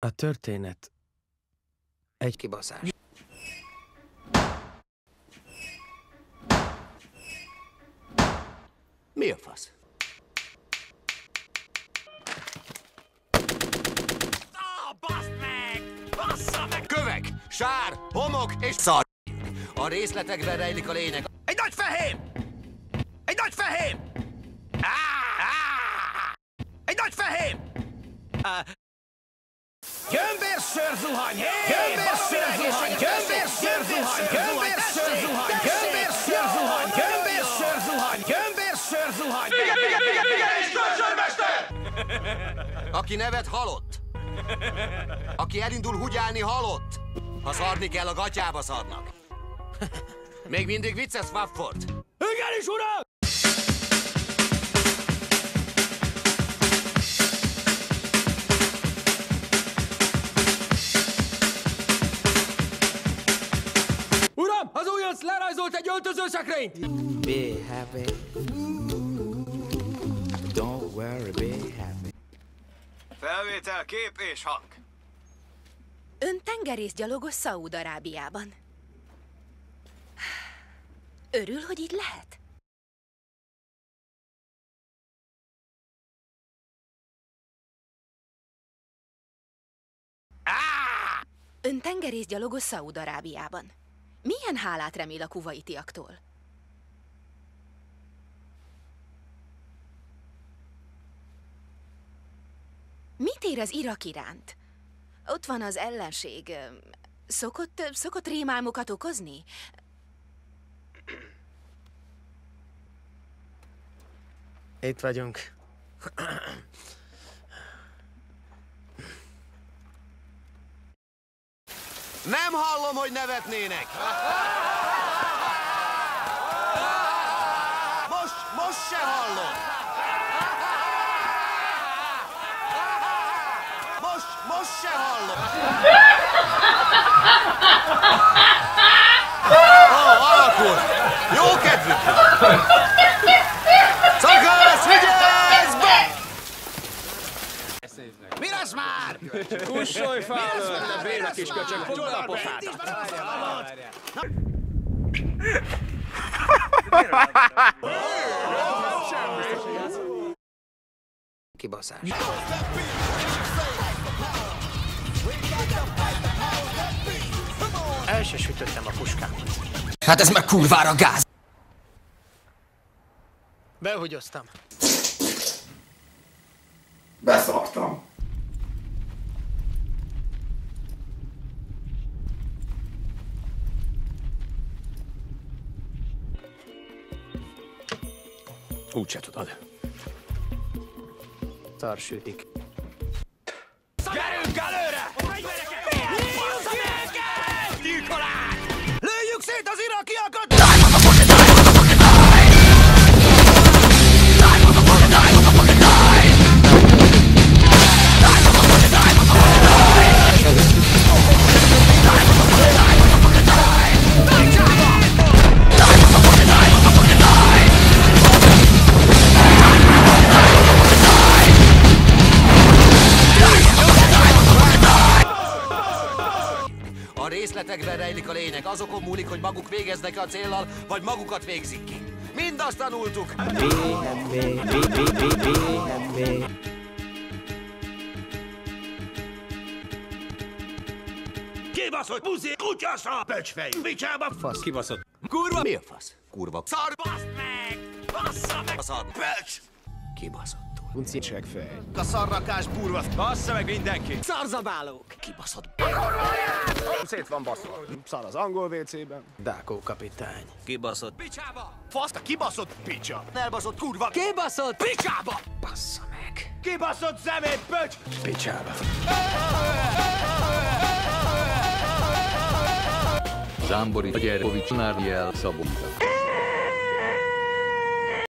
A történet egy kibaszás. Mi a fasz? Baszd meg! Bassza meg! Kövek, sár, homok és szar. A részletekben rejlik a lényeg. Egy nagy fehém! Egy nagy fehém! Egy nagy fehém! Gömbér-sörzuhany! Gömbér-sörzuhany! Gömbér-sörzuhany! Gömbér-sörzuhany! Gömbér-sörzuhany! Gömbér-sörzuhany! Gömbér-sörzuhany! Igen, sörmester! Aki nevet, halott. Aki elindul húgyálni, halott. Ha szarni kell, a gatyába szarnak. Még mindig vicces, Swafford? Igenis, uram! Uram, az újonc lerajzolt egy öltözőszekrényt! Be happy. Don't worry, be happy. Felvétel, kép és hang. Ön tengerészgyalogos Szaúd-Arábiában. Örül, hogy így lehet? Ön tengerészgyalogos Szaúd-Arábiában. Milyen hálát remél a kuvaitiaktól? Mit érez Irak iránt? Ott van az ellenség. Szokott rémálmokat okozni? Itt vagyunk. Nem hallom, hogy nevetnének. Most se hallom. Most se hallom. Alakul. Jó kedvük. Szakasz, vigyázz be! Mi lesz már? Kussolj fel előtte, béna kis köcsög, fogd be a pofát! Kibaszás. El se sütöttem a puskámat. Hát ez meg kurvára gáz. Behugyoztam. Beszartam. Úgyse tudod. Szarsütik. Gyerünk előre! Bassza meg! Gyilkolás! Lőjük szét az irakiakat! A részletekben rejlik a lényeg. Azokon múlik, hogy maguk végeznek-e a céllal, vagy magukat végzik ki. Mindazt tanultuk. Be happy, be happy. Kibaszott buzi, kutyasza, pöcsfej, picsába, Fasz, kibaszott. kurva! Mi a fasz? Kurva. Szar! Baszd meg! Bassza meg! A szar. Pöcs! Kibaszott. Uncicsek fej. A szarrakás burva! Bassza meg mindenki! Szarzabálók! Kibaszott. Szét van baszva. Szar az angol WC-ben. Dákó kapitány. Kibaszott picsába! Faszt a kibaszott picsa! Elbaszott kurva. Kibaszott! Picsába! Bassza meg! Kibaszott szemét, pöcs! Picsába. Zámbori Gyerkovics Náriel Szabolta.